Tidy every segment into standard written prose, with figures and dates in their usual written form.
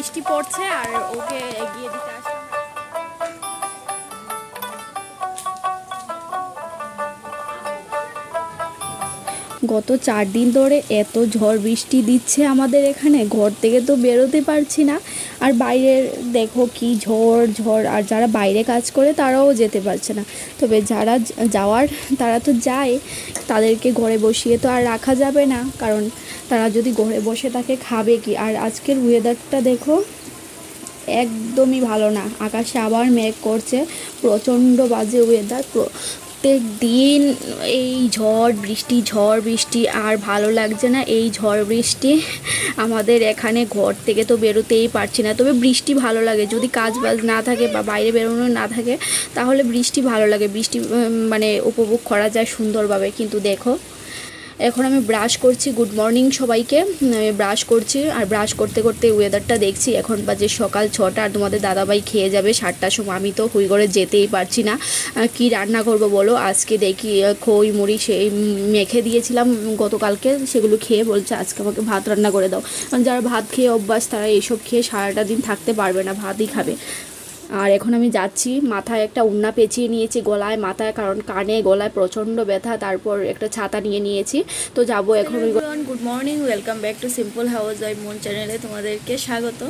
বৃষ্টি পড়ছে আর ওকে এগিয়ে দিতে আসলাম। গত 4 দিন ধরে এত ঝড় বৃষ্টি দিচ্ছে আমাদের এখানে, ঘর থেকে তো বেরোতে পারছি না। আর বাইরের দেখো কি ঝড় ঝড়, আর যারা বাইরে কাজ করে তারাও যেতে পারছে না। তবে যারা যাওয়ার তারা তো যায়, তাদেরকে ঘরে বসিয়ে তো আর রাখা যাবে না, কারণ তারা যদি ঘরে বসে থাকে খাবে কি। আর আজকের ওয়েদারটা দেখো, একদমই ভালো না। আকাশে আবার মেঘ করছে, প্রচণ্ড বাজে ওয়েদার। প্রত্যেক দিন এই ঝড় বৃষ্টি আর ভালো লাগছে না। এই ঝড় বৃষ্টি আমাদের এখানে ঘর থেকে তো বেরোতেই পারছি না। তবে বৃষ্টি ভালো লাগে, যদি কাজ বাজ না থাকে বা বাইরে বেরোনো না থাকে তাহলে বৃষ্টি ভালো লাগে। বৃষ্টি মানে উপভোগ করা যায় সুন্দরভাবে। কিন্তু দেখো, এখন আমি ব্রাশ করছি। গুড মর্নিং সবাইকে। ব্রাশ করছি, আর ব্রাশ করতে করতে ওয়েদারটা দেখছি। এখন বাজে সকাল 6টা, আর তোমাদের দাদাভাই খেয়ে যাবে 7টার সময়। আমি তো হুইগড়ে যেতেই পারছি না। কি রান্না করব বলো? আজকে দেখি খই মুড়ি সেই মেখে দিয়েছিলাম গতকালকে, সেগুলো খেয়ে বলছে আজকে আমাকে ভাত রান্না করে দাও। কারণ যারা ভাত খেয়ে অভ্যাস তারা এইসব খেয়ে সারাটা দিন থাকতে পারবে না, ভাতই খাবে। আর এখন আমি যাচ্ছি, মাথায় একটা ওড়না পেঁচিয়ে নিয়েছি, গলায় মাথায়, কারণ কানে গলায় প্রচণ্ড ব্যথা। তারপর একটা ছাতা নিয়ে নিয়েছি, তো যাব এখন। Good morning, welcome back to simple house wife মন চ্যানেলে তোমাদেরকে স্বাগত।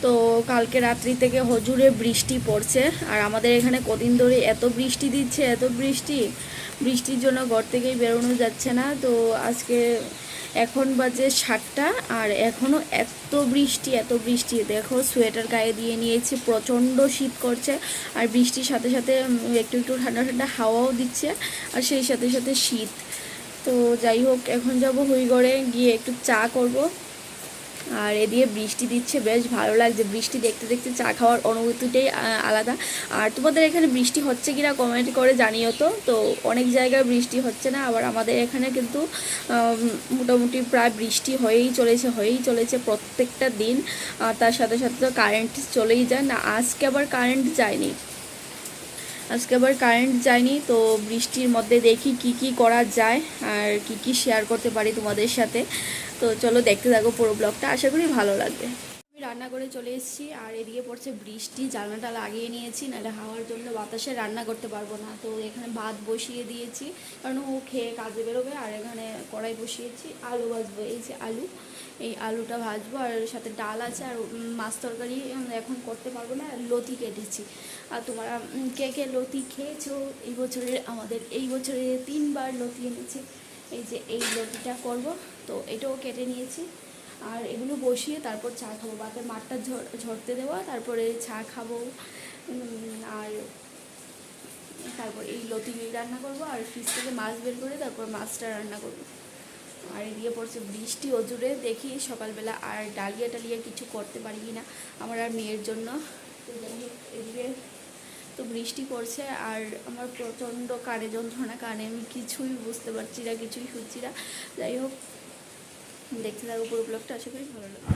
তো কালকে রাত্রি থেকে হজুরে বৃষ্টি পড়ছে, আর আমাদের এখানে কদিন ধরে এত বৃষ্টি দিচ্ছে, এত বৃষ্টির জন্য ঘর থেকেই বেরোনো যাচ্ছে না। তো আজকে এখন বাজে 7টা, আর এখনও এত বৃষ্টি দেখো। সোয়েটার গায়ে দিয়ে নিয়েছি, প্রচণ্ড শীত করছে। আর বৃষ্টির সাথে সাথে একটু একটু ঠান্ডা ঠান্ডা হাওয়াও দিচ্ছে, আর সেই সাথে সাথে শীত। তো যাই হোক, এখন যাব হুইগড়ে, গিয়ে একটু চা করব। আর এদিকে বৃষ্টি দিচ্ছে, বেশ ভালো লাগছে। বৃষ্টি দেখতে দেখতে চা খাওয়ার অনুভূতিটাই আলাদা। আর তোমাদের এখানে বৃষ্টি হচ্ছে কিনা কমেন্ট করে জানিও তো। তো অনেক জায়গায় বৃষ্টি হচ্ছে না, আবার আমাদের এখানে কিন্তু মোটামুটি প্রায় বৃষ্টি হয়েই চলেছে প্রত্যেকটা দিন। তার সাথে সাথে তো কারেন্ট চলেই যায় না। আজকে আবার কারেন্ট যায়নি। তো বৃষ্টির মধ্যে দেখি কি করা যায়, আর কি শেয়ার করতে পারি তোমাদের সাথে। তো চলো দেখতে থাকো পুরো ব্লগটা, আশা করি ভালো লাগবে। আমি রান্না করে চলে এসেছি, আর এদিকে পড়ছে বৃষ্টি। জানলাটা লাগিয়ে নিয়েছি, নাহলে হাওয়ার জন্য বাতাসে রান্না করতে পারবো না। তো এখানে ভাত বসিয়ে দিয়েছি, কারণ ও খেয়ে কাজে বেরোবে। আর এখানে কড়াই বসিয়েছি, আলু ভাজবো। এই যে আলু, এই আলুটা ভাজবো, আর সাথে ডাল আছে। আর মাছ তরকারি এখন করতে পারবো না, লতি কেটেছি। আর তোমরা কে কে লতি খেয়েছো আমাদের এই বছরে 3বার লতি এনেছে। এই যে এই লতিটা করব, তো এটাও কেটে নিয়েছি। আর এগুলো বসিয়ে তারপর চা খাবো। বাতের মাঠটা ঝরতে দেওয়া, তারপরে চা খাবো। আর তারপর এই লতি রান্না করব, আর ফ্রিজ থেকে মাছ বের করে তারপর মাছটা রান্না করব। আর এদিকে পড়ছে বৃষ্টি অজুরে, দেখি সকালবেলা আর ডালিয়া কিছু করতে পারি কি না আমার আর মেয়ের জন্য। তো যাই হোক, এদিকে তো বৃষ্টি পড়ছে, আর আমার প্রচণ্ড কানে যন্ত্রণা। কানে আমি কিছুই বুঝতে পারছি না, কিছুই শুনছি না। যাই হোক, দেখতে থাকো পুরো ব্লগটা, আশা করি ভালো লাগবে।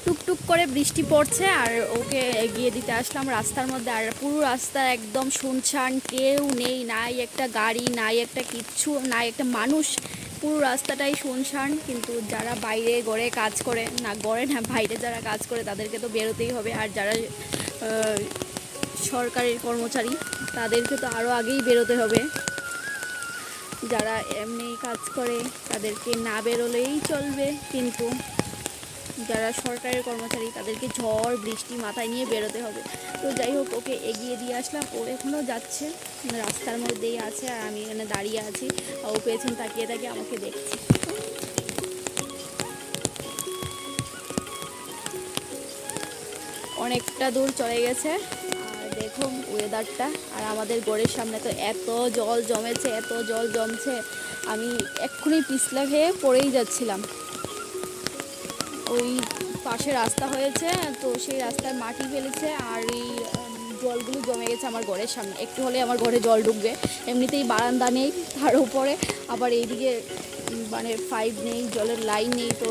টুকটুক করে বৃষ্টি পড়ছে, আর ওকে এগিয়ে দিতে আসলাম রাস্তার মধ্যে। আর পুরো রাস্তা একদম শুনশান, কেউ নেই, নাই একটা গাড়ি, নাই একটা কিচ্ছু, নাই একটা মানুষ। পুরো রাস্তাটাই শুনশান। কিন্তু যারা বাইরে ঘরে কাজ করে, বাইরে যারা কাজ করে তাদেরকে তো বেরোতেই হবে। আর যারা সরকারের কর্মচারী, তাদেরকে তো আরও আগেই বেরোতে হবে। যারা এমনি কাজ করে তাদেরকে না বেরোলেই চলবে, কিন্তু যারা সরকারের কর্মচারী তাদেরকে ঝড় বৃষ্টি মাথায় নিয়ে বেরোতে হবে। তো যাই হোক, ওকে এগিয়ে দিয়ে আসলাম। ও এখনও যাচ্ছে, রাস্তার মধ্যেই আছে, আর আমি এখানে দাঁড়িয়ে আছি। ও পেছন তাকিয়ে তাকিয়ে আমাকে দেখছে। অনেকটা দূর চলে গেছে, আর দেখো ওয়েদারটা। আর আমাদের গড়ের সামনে তো এত জল জমেছে, এত জল জমছে, আমি এক্ষুনি পিছলা খেয়ে পড়েই যাচ্ছিলাম। ওই পাশে রাস্তা হয়েছে, তো সেই রাস্তায় মাটি ফেলেছে, আর এই জলগুলো জমে গেছে আমার ঘরের সামনে। একটু হলে আমার ঘরে জল ঢুকবে। এমনিতেই বারান্দা নেই, তার উপরে আবার এইদিকে মানে পাইপ নেই, জলের লাইন নেই, তো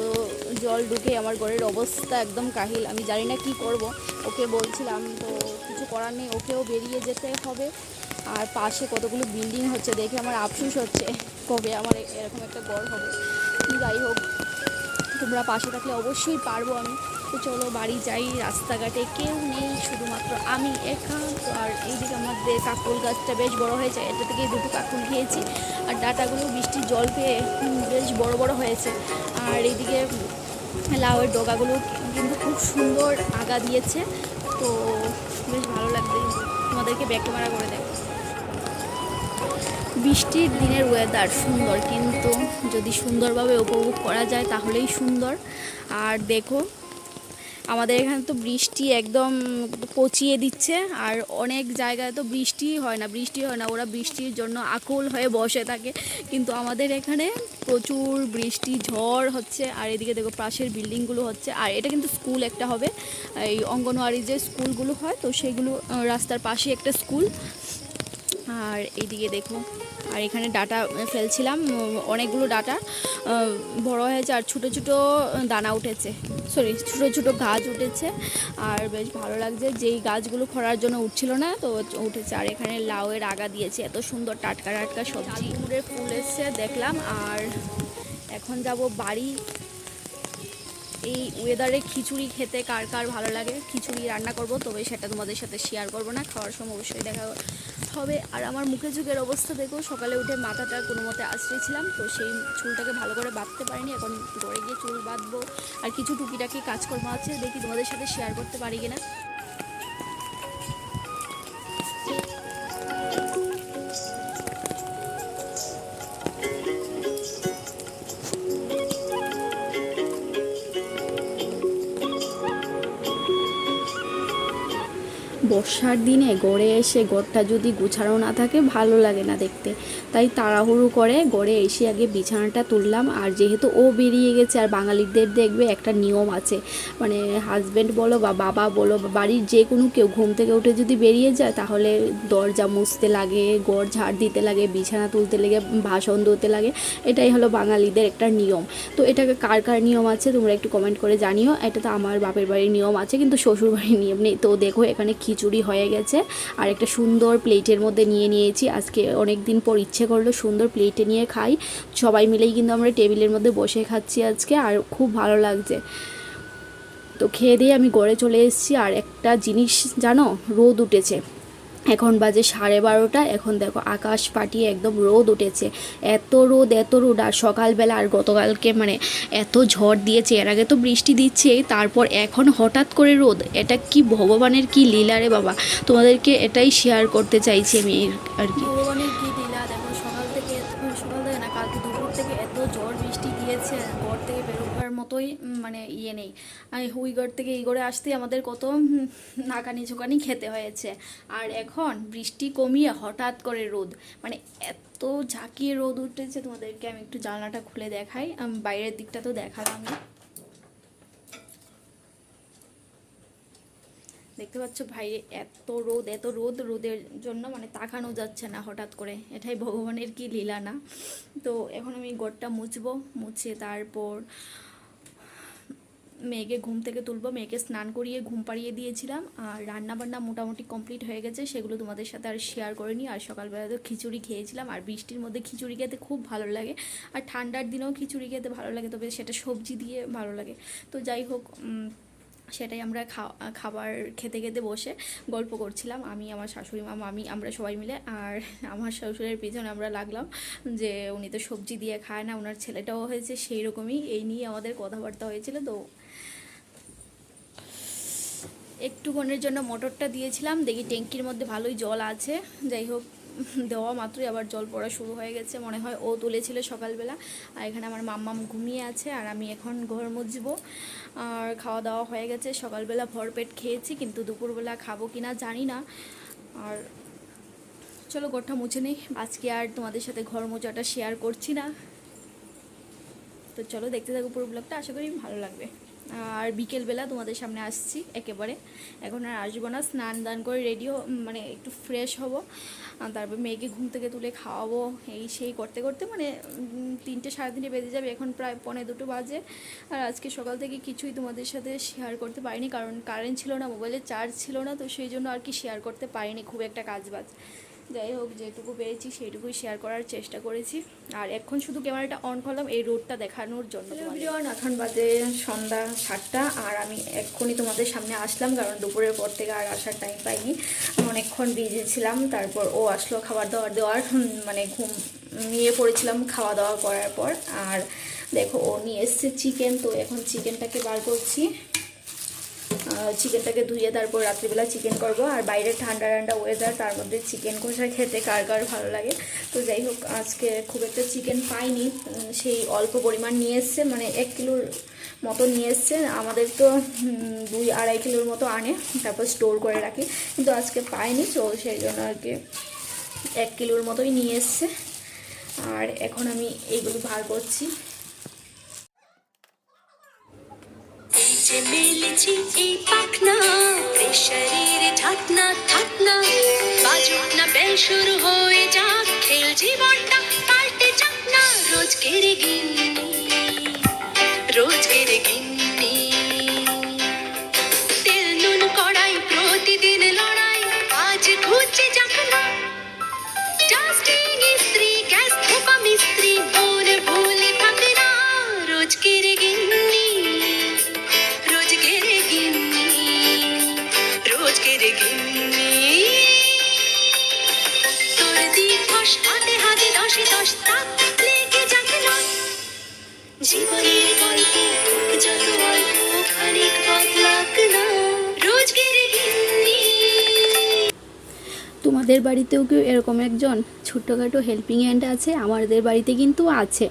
জল ঢুকে আমার ঘরের অবস্থা একদম কাহিল। আমি জানি না কি করব। ওকে বলছিলাম, তো কিছু করার নেই, ওকেও বেরিয়ে যেতে হবে। আর পাশে কতগুলো বিল্ডিং হচ্ছে দেখে আমার আফসোস হচ্ছে, কবে আমার এরকম একটা ঘর হবে। যাই হোক, তোমরা পাশে থাকলে অবশ্যই পারবো আমি। তো চলো বাড়ি যাই। রাস্তাঘাটে কেউ নেই, শুধুমাত্র আমি একা। তো আর এইদিকে আমাদের কাকুল গাছটা বেশ বড় হয়েছে, এটা থেকে দুটো কাকুল খেয়েছি। আর ডাঁটাগুলো বৃষ্টির জল পেয়ে বেশ বড় বড় হয়েছে। আর এইদিকে লাউয়ের ডগাগুলো কিন্তু খুব সুন্দর আগা দিয়েছে, তো বেশ ভালো লাগবে। কিন্তু তোমাদেরকে ব্যাক ক্যামেরা করে দেখো। বৃষ্টির দিনের ওয়েদার সুন্দর, কিন্তু যদি সুন্দরভাবে উপভোগ করা যায় তাহলেই সুন্দর। আর দেখো, আমাদের এখানে তো বৃষ্টি একদম পচিয়ে দিচ্ছে, আর অনেক জায়গায় তো বৃষ্টিই হয় না। ওরা বৃষ্টির জন্য আকুল হয়ে বসে থাকে, কিন্তু আমাদের এখানে প্রচুর বৃষ্টি, ঝড় হচ্ছে। আর এদিকে দেখো পাশের বিল্ডিংগুলো হচ্ছে। আর এটা কিন্তু স্কুল একটা হবে, এই অঙ্গনওয়াড়ি যে স্কুলগুলো হয়, তো সেগুলো রাস্তার পাশে একটা স্কুল। আর এইদিকে দেখো, আর এখানে ডাটা ফেলছিলাম, অনেকগুলো ডাটা বড় হয়েছে, আর ছোটো ছোটো দানা উঠেছে, ছোটো ছোটো গাছ উঠেছে। আর বেশ ভালো লাগছে, যেই গাছগুলো খরার জন্য উঠছিল না, তো উঠেছে। আর এখানে লাউয়ের আগা দিয়েছে, এত সুন্দর টাটকা টাটকা সবজি, কুমড়োর ফুল এসছে দেখলাম। আর এখন যাব বাড়ি। এই ওয়েদারে খিচুড়ি খেতে কার কার ভালো লাগে, খিচুড়ি রান্না করব, তবে সেটা তোমাদের সাথে শেয়ার করব না, খাওয়ার সময় অবশ্যই দেখা হবে। আর আমার মুখে চোখের অবস্থা দেখো, সকালে উঠে মাথাটা কোনো মতে আশ্রয়েছিলাম, তো সেই চুলটাকে ভালো করে বাঁধতে পারিনি, এখন ঘরে গিয়ে চুল বাঁধবো। আর কিছু টুকিটাকি কাজকর্ম আছে, দেখি তোমাদের সাথে শেয়ার করতে পারি কিনা। বর্ষার দিনে গড়ে এসে ঘরটা যদি গুছানো না থাকে ভালো লাগে না দেখতে, তাই তাড়াহুড়ো করে গড়ে এসে আগে বিছানাটা তুললাম। আর যেহেতু ও বেরিয়ে গেছে, আর বাঙালিদের দেখবে একটা নিয়ম আছে, মানে হাজব্যান্ড বলো বা বাবা বলো বা বাড়ির যে কোনো কেউ ঘুম থেকে উঠে যদি বেরিয়ে যায়, তাহলে দরজা মুছতে লাগে, ঘর ঝাড় দিতে লাগে, বিছানা তুলতে লাগে, বাসন ধুতে লাগে। এটাই হলো বাঙালিদের একটা নিয়ম। তো এটাকে কার কার নিয়ম আছে তোমরা একটু কমেন্ট করে জানিও। এটা তো আমার বাপের বাড়ির নিয়ম আছে, কিন্তু শ্বশুর বাড়ির নিয়ম নেই। তো দেখো এখানে খিচুড়ি হয়ে গেছে, আর একটা সুন্দর প্লেটের মধ্যে নিয়ে নিয়েছি। আজকে অনেক দিন পর ইচ্ছে করলো সুন্দর প্লেটে নিয়ে খাই। সবাই মিলেই কিন্তু আমরা টেবিলের মধ্যে বসে খাচ্ছি আজকে, আর খুব ভালো লাগছে। তো খেয়ে দিয়ে আমি ঘরে চলে এসেছি। আর একটা জিনিস জানো, রোদ উঠেছে, এখন বাজে 12:30। এখন দেখো আকাশ ফাটিয়ে একদম রোদ উঠেছে, এত রোদ। আর সকালবেলা আর গতকালকে মানে এত ঝড় দিয়েছে, এর আগে তো বৃষ্টি দিচ্ছে, তারপর এখন হঠাৎ করে রোদ। এটা কি ভগবানের কি লীলা রে বাবা, তোমাদেরকে এটাই শেয়ার করতে চাইছি আমি আর কি। ভগবানের কি লীলা দেখো, সকাল থেকে না, কালকে দুপুর থেকে এত ঝড় বৃষ্টি দিয়েছে, ঘর থেকে বেরোবার মতোই মানে ইয়ে নেই। আর ওই ঘর থেকে এই ঘরে আসতে আমাদের কত নাকানি ঝোকানি খেতে হয়েছে। আর এখন বৃষ্টি কমিয়ে হঠাৎ করে রোদ, মানে এত ঝাঁকিয়ে রোদ উঠেছে। তোমাদেরকে আমি একটু জানলাটা খুলে দেখাই, বাইরের দিকটা তো দেখালাম। দেখতে পাচ্ছ ভাই, এত রোদ, রোদের জন্য মানে তাকানো যাচ্ছে না হঠাৎ করে। এটাই ভগবানের কি লীলা না। তো এখন আমি ঘরটা মুছে তারপর মেয়েকে ঘুম থেকে তুলবো। মেয়েকে স্নান করিয়ে ঘুম পাড়িয়ে দিয়েছিলাম, আর রান্নাবান্না মোটামুটি কমপ্লিট হয়ে গেছে, সেগুলো তোমাদের সাথে আর শেয়ার করিনি। আর সকালবেলা তো খিচুড়ি খেয়েছিলাম, আর বৃষ্টির মধ্যে খিচুড়ি খেতে খুব ভালো লাগে, আর ঠান্ডার দিনেও খিচুড়ি খেতে ভালো লাগে, তবে সেটা সবজি দিয়ে ভালো লাগে। তো যাই হোক, সেটাই আমরা খাবার খেতে খেতে বসে গল্প করছিলাম, আমি, আমার শাশুড়ি মা, মামি, আমরা সবাই মিলে। আর আমার শ্বশুরের পিছনে আমরা লাগলাম যে উনি তো সবজি দিয়ে খায় না, ওনার ছেলেটাও হয়েছে সেই রকমই, এই নিয়ে আমাদের কথাবার্তা হয়েছিল। তো একটুক্ষণের জন্য মোটরটা দিয়েছিলাম, দেখি ট্যাঙ্কির মধ্যে ভালোই জল আছে। যাই হোক, দেওয়া মাত্রই আবার জল পড়া শুরু হয়ে গেছে, মনে হয় ও তুলেছিল সকালবেলা। আর এখানে আমার মাম্মাম ঘুমিয়ে আছে, আর আমি এখন ঘর মুছবো। আর খাওয়া দাওয়া হয়ে গেছে, সকালবেলা ভরপেট খেয়েছি, কিন্তু দুপুরবেলা খাবো কি না জানি না। আর চলো ঘরটা মুছে নেই, আজকে আর তোমাদের সাথে ঘর মোছাটা শেয়ার করছি না। তো চলো দেখতে থাকো পুরো ব্লগটা, আশা করি ভালো লাগবে। আর বিকেলবেলা তোমাদের সামনে আসছি একেবারে, এখন আর আসবো না, স্নান দান করে রেডি মানে একটু ফ্রেশ হব, আর তারপর মেয়েকে ঘুম থেকে তুলে খাওয়াবো, এই সেই করতে করতে মানে 3টে সাড়ে 3টে বেজে যাবে, এখন প্রায় 1:45 বাজে। আর আজকে সকাল থেকে কিছুই তোমাদের সাথে শেয়ার করতে পারিনি, কারণ কারেন্ট ছিল না, মোবাইলে চার্জ ছিল না, তো সেই জন্য আর কি শেয়ার করতে পারিনি খুব একটা কাজবাজ। যাই হোক, যেটুকু পেরেছি সেইটুকুই শেয়ার করার চেষ্টা করেছি। আর এখন শুধু ক্যামেরাটা অন করলাম এই রোডটা দেখানোর জন্য। এখন বাজে সন্ধ্যা 7টা, আর আমি এক্ষুনি তোমাদের সামনে আসলাম, কারণ দুপুরের পর থেকে আর আসার টাইম পাইনি, অনেকক্ষণ বিজি ছিলাম। তারপর ও আসলো খাবার দাবার দেওয়ার, মানে নিয়ে পড়েছিলাম খাওয়া দাওয়া করার পর। আর দেখো, ও নিয়ে এসছে চিকেন, তো এখন চিকেনটাকে বার করছি। চিকেনটাকে ধুয়ে তারপর রাত্রিবেলা চিকেন করব। আর বাইরে ঠান্ডা ঠান্ডা ওয়েদার, তার মধ্যে চিকেন কষা খেতে কার কার ভালো লাগে। তো যাই হোক, আজকে খুব একটা চিকেন পাইনি, সেই অল্প পরিমাণ নিয়ে এসছে, মানে 1 কিলোর মতো নিয়ে এসছে। আমাদের তো 2-2.5 কিলোর মতো আনে, তারপর স্টোর করে রাখি, কিন্তু আজকে পাইনি, তো সেই জন্য আর কি 1 কিলোর মতোই নিয়ে এসছে। আর এখন আমি এইগুলো ভার করছি। মেলেছি এই পাখনা, শরীরে ঢাকনা ঢাকনা, বাজুক না বেল, শুরু হয়ে যাক খেল, জীবনটা পাল্টে যাক না। রোজকের গিন্নি, রোজকের গিন্নি, তেল নুন কড়াই, প্রতিদিন লড়াই, আজ ঘুচে যাক না। ডাস্টিং ইস্ত্রি, গ্যাস ধোপা মিস্ত্রি, ভুলে ভুলে থাকে না। রোজকের গিন্নি, জীবনের গল্প যত অল্প, খানিক বদলাক না। রোজকের গিন্নি। তোমাদের বাড়িতেও কি এরকম একজন ছোট্টখাটো হেল্পিং হ্যান্ড আছে? আমাদের বাড়িতে কিন্তু আছে,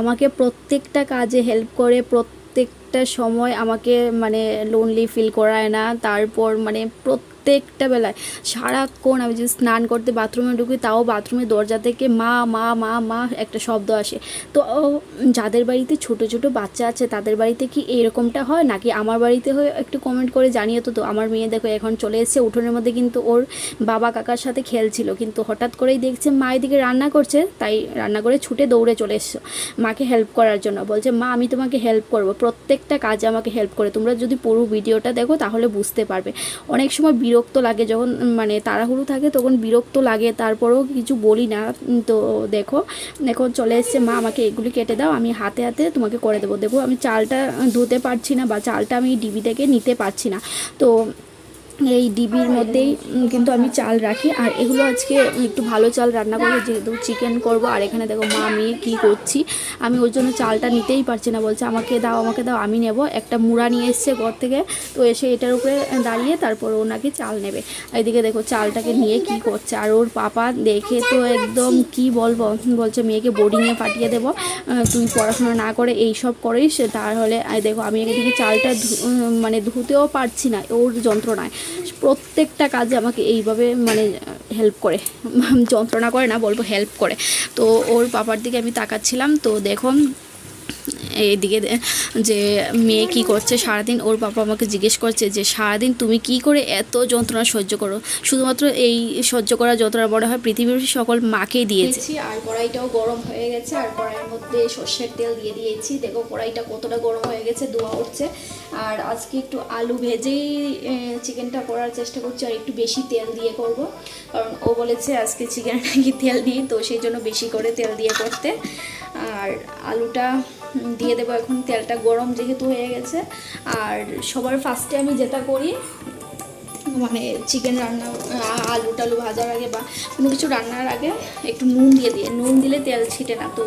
আমাকে প্রত্যেকটা কাজে হেল্প করে, প্রত্যেকটা সময় আমাকে মানে লোনলি ফিল করায় না। তারপর মানে প্রত্যেকটা বেলায় সারাক্ষণ আমি যদি স্নান করতে বাথরুমে ঢুকি, তাও বাথরুমের দরজা থেকে মা মা মা মা একটা শব্দ আসে। তো যাদের বাড়িতে ছোট ছোট বাচ্চা আছে তাদের বাড়িতে কি এরকমটা হয় নাকি আমার বাড়িতে হয়, একটু কমেন্ট করে জানিয়ে তো। আমার মেয়ে দেখো এখন চলে এসেছে উঠোনের মধ্যে, কিন্তু ওর বাবা কাকার সাথে খেলছিল, কিন্তু হঠাৎ করেই দেখছে মা এদিকে রান্না করছে, তাই রান্না করে ছুটে দৌড়ে চলে এসছো মাকে হেল্প করার জন্য। বলছে মা আমি তোমাকে হেল্প করবো, প্রত্যেকটা কাজে আমাকে হেল্প করে। তোমরা যদি পুরো ভিডিওটা দেখো তাহলে বুঝতে পারবে। অনেক সময় বিরক্ত লাগে, যখন মানে তাড়াহুড়ো থাকে তখন বিরক্ত লাগে, তারপরেও কিছু বলি না। তো দেখো এখন চলে এসছে, মা আমাকে এগুলি কেটে দাও, আমি হাতে হাতে তোমাকে করে দেবো। দেখো আমি চালটা ধুতে পারছি না, বা চালটা আমি ডিবি থেকে নিতে পারছি না, তো এই ডিবির মধ্যেই কিন্তু আমি চাল রাখি। আর এগুলো আজকে একটু ভালো চাল রান্না করবো, যেহেতু চিকেন করব। আর এখানে দেখো মা আমি কী করছি, আমি ওর জন্য চালটা নিতেই পারছি না, বলছে আমাকে দাও আমাকে দাও, আমি নেব। একটা মুড়া নিয়ে এসছে ঘর থেকে, তো এসে এটার উপরে দাঁড়িয়ে তারপর ও নাকি চাল নেবে। এদিকে দেখো চালটাকে নিয়ে কি করছে, আর ওর পাপা দেখে তো একদম কি বলবো, বলছে মেয়েকে বোর্ডিংয়ে পাঠিয়ে দেবো, তুই পড়াশোনা না করে এই সব করিস। তাহলে দেখো আমি এদিকে চালটা মানে ধুতেও পারছি না ওর যন্ত্রণায়। প্রত্যেকটা কাজে আমাকে এইভাবে মানে হেল্প করে, যন্ত্রণা করে না বলবো, হেল্প করে। তো ওর পাপার দিকে আমি তাকাচ্ছিলাম, তো দেখো এইদিকে যে মেয়ে কি করছে সারাদিন। ওর বাবা আমাকে জিজ্ঞেস করছে যে সারাদিন তুমি কি করে এত যন্ত্রণা সহ্য করো? শুধুমাত্র এই সহ্য করা যন্ত্রণা বড় হয় পৃথিবীর সকল মাকেই দিয়েছে। আর কড়াইটাও গরম হয়ে গেছে, আর কড়াইয়ের মধ্যে সর্ষের তেল দিয়ে দিয়েছি। দেখো কড়াইটা কতটা গরম হয়ে গেছে, ধোঁয়া উঠছে। আর আজকে একটু আলু ভেজেই চিকেনটা করার চেষ্টা করছি, আর একটু বেশি তেল দিয়ে করব, কারণ ও বলেছে আজকে চিকেন নাকি তেল দিই, তো সেই জন্য বেশি করে তেল দিয়ে করতে। আর আলুটা দিয়ে দেবো এখন। তেলটা গরম যেহেতু হয়ে গেছে। আর সবার ফার্স্টে আমি যেটা করি মানে চিকেন রান্না, আলু টালু ভাজার আগে বা কোনো কিছু রান্নার আগে একটু নুন দিয়ে দিই, নুন দিলে তেল ছিটে না। তো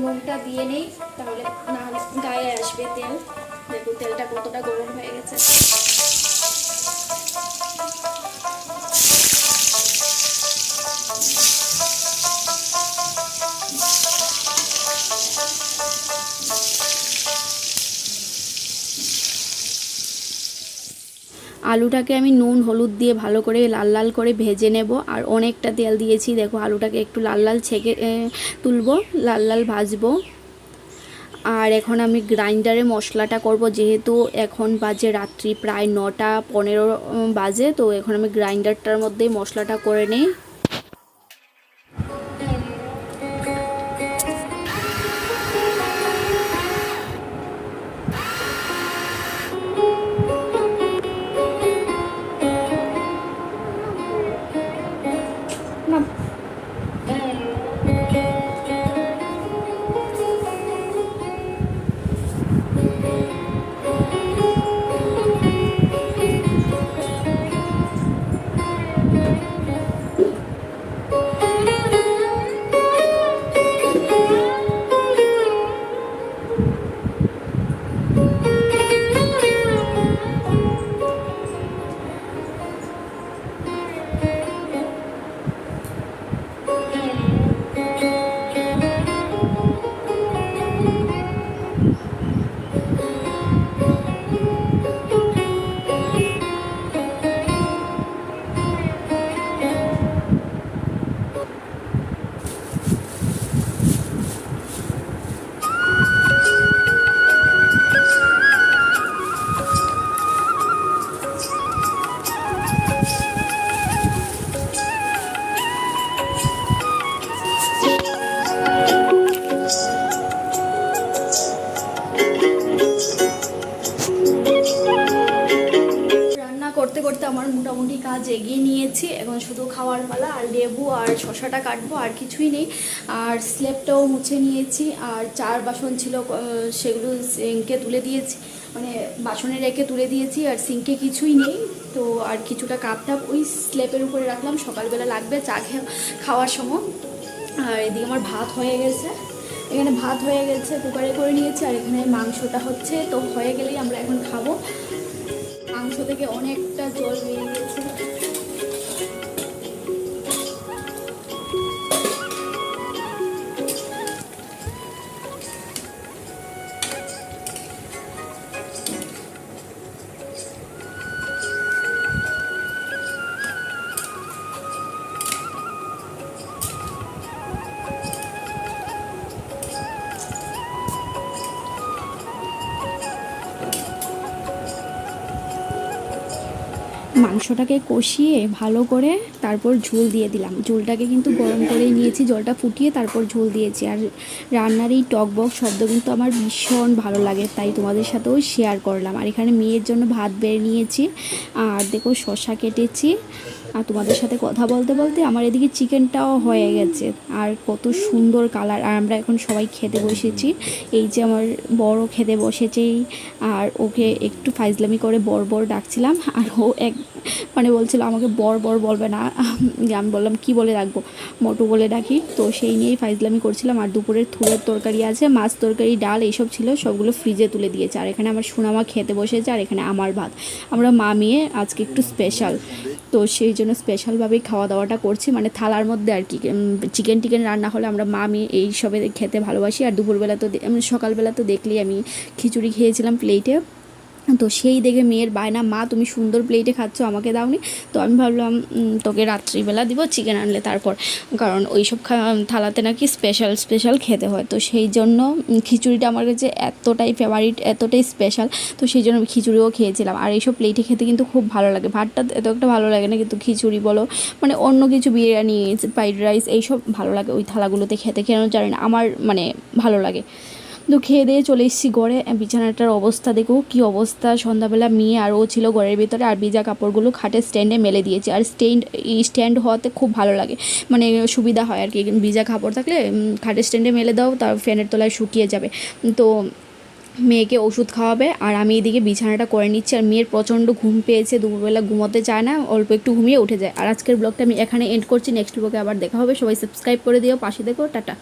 নুনটা দিয়ে নেই, তাহলে না গায়ে আসবে তেল। দেখো তেলটা কতটা গরম হয়ে গেছে। আলুটাকে আমি নুন হলুদ দিয়ে ভালো করে লাল লাল করে ভেজে নেব। আর অনেকটা তেল দিয়েছি, দেখো আলুটাকে একটু লাল লাল ছেঁকে তুলবো, লাল লাল ভাজবো। আর এখন আমি গ্রাইন্ডারে মশলাটা করব, যেহেতু এখন বাজে রাত্রি প্রায় 9টা 15 বাজে। তো এখন আমি গ্রাইন্ডারটার মধ্যেই মশলাটা করে নিই। করতে করতে আমার মোটামুটি কাজ এগিয়ে নিয়েছি। এখন শুধু খাওয়ার পালা। আর লেবু আর শশাটা কাটবো, আর কিছুই নেই। আর স্ল্যাবটাও মুছে নিয়েছি। আর চার বাসন ছিল সেগুলো সিঙ্কে তুলে দিয়েছি, মানে বাসনে রেখে তুলে দিয়েছি। আর সিঙ্কে কিছুই নেই। তো আর কিছুটা কাপ টাপ ওই স্ল্যাবের উপরে রাখলাম, সকালবেলা লাগবে চা খাওয়ার সময়। আর এদিকে আমার ভাত হয়ে গেছে, এখানে ভাত হয়ে গেছে, কুকারে করে নিয়েছি। আর এখানে মাংসটা হচ্ছে, তো হয়ে গেলেই আমরা এখন খাবো। মাংস থেকে অনেকটা জল বেরিয়ে গেছে। মাংসটাকে কষিয়ে ভালো করে তারপর ঝোল দিয়ে দিলাম। ঝোলটাকে কিন্তু গরম করেই নিয়েছি, জলটা ফুটিয়ে তারপর ঝোল দিয়েছি। আর রান্নার এই টকবক শব্দ কিন্তু আমার ভীষণ ভালো লাগে, তাই তোমাদের সাথেও শেয়ার করলাম। আর এখানে মেয়ের জন্য ভাত বেড়ে নিয়েছি। আর দেখো শসা কেটেছি। আর তোমাদের সাথে কথা বলতে বলতে আমার এদিকে চিকেনটাও হয়ে গেছে। আর কত সুন্দর কালার। আর আমরা এখন সবাই খেতে বসেছি। এই যে আমার বড় খেতে বসেছেই। আর ওকে একটু ফাইজলামি করে বর বর ডাকছিলাম। আর ও মানে বলছিল আমাকে বর বর বলবে না। আমি বললাম কি বলে রাখবো, মোটু বলে ডাকি। তো সেই নিয়েই ফাইজলামি করছিলাম। আর দুপুরের থুরের তরকারি আছে, মাছ তরকারি, ডাল এইসব ছিল, সবগুলো ফ্রিজে তুলে দিয়েছে। আর এখানে আমার সোনামা খেতে বসেছে। আর এখানে আমার ভাত। আমরা মা মেয়ে আজকে একটু স্পেশাল, তো সেই জন্য স্পেশালভাবেই খাওয়া দাওয়াটা করছি। মানে থালার মধ্যে আর কি চিকেন রান্না হলে আমরা মা মেয়ে এই সবে খেতে ভালোবাসি। আর দুপুরবেলা তো সকালবেলা তো দেখলেই আমি খিচুড়ি খেয়েছিলাম প্লেটে। তো সেই দেখে মেয়ের বায়না, মা তুমি সুন্দর প্লেটে খাচ্ছ, আমাকে দাওনি। তো আমি ভাবলাম তোকে রাত্রিবেলা দিব চিকেন আনলে তারপর, কারণ ওই সব থালাতে নাকি স্পেশাল খেতে হয়। তো সেই জন্য খিচুড়িটা আমার কাছে এতটাই ফেভারিট, এতটাই স্পেশাল। তো সেই জন্য আমি খিচুড়িও খেয়েছিলাম। আর এইসব প্লেটে খেতে কিন্তু খুব ভালো লাগে। ভাতটা এত একটা ভালো লাগে না, কিন্তু খিচুড়ি বলো মানে অন্য কিছু বিরিয়ানি, ফ্রাইড রাইস এইসব ভালো লাগে ওই থালাগুলোতে খেতে। কেন জানি না, আমার মানে ভালো লাগে। তো খেয়ে দিয়ে চলে এসেছি ঘরে। বিছানাটার অবস্থা দেখো কী অবস্থা, সন্ধ্যাবেলা মেয়ে আর ও ছিল ঘরের ভিতরে, আর ভিজা কাপড়গুলো খাটের স্ট্যান্ডে মেলে দিয়েছি। আর স্ট্যান্ড হওয়াতে খুব ভালো লাগে, মানে সুবিধা হয় আর কি। ভিজা কাপড় থাকলে খাটের স্ট্যান্ডে মেলে দাও, তার ফ্যানের তলায় শুকিয়ে যাবে। তো মেয়েকে ওষুধ খাওয়াবে আর আমি এদিকে বিছানাটা করে নিচ্ছি। আর মেয়ের প্রচণ্ড ঘুম পেয়েছে, দুপুরবেলা ঘুমোতে চায় না, অল্প একটু ঘুমিয়ে উঠে যায়। আর আজকের ব্লগটা আমি এখানে এন্ড করছি, নেক্সট ব্লগে আবার দেখা হবে। সবাই সাবস্ক্রাইব করে দিও, পাশে দেখো, টাটা।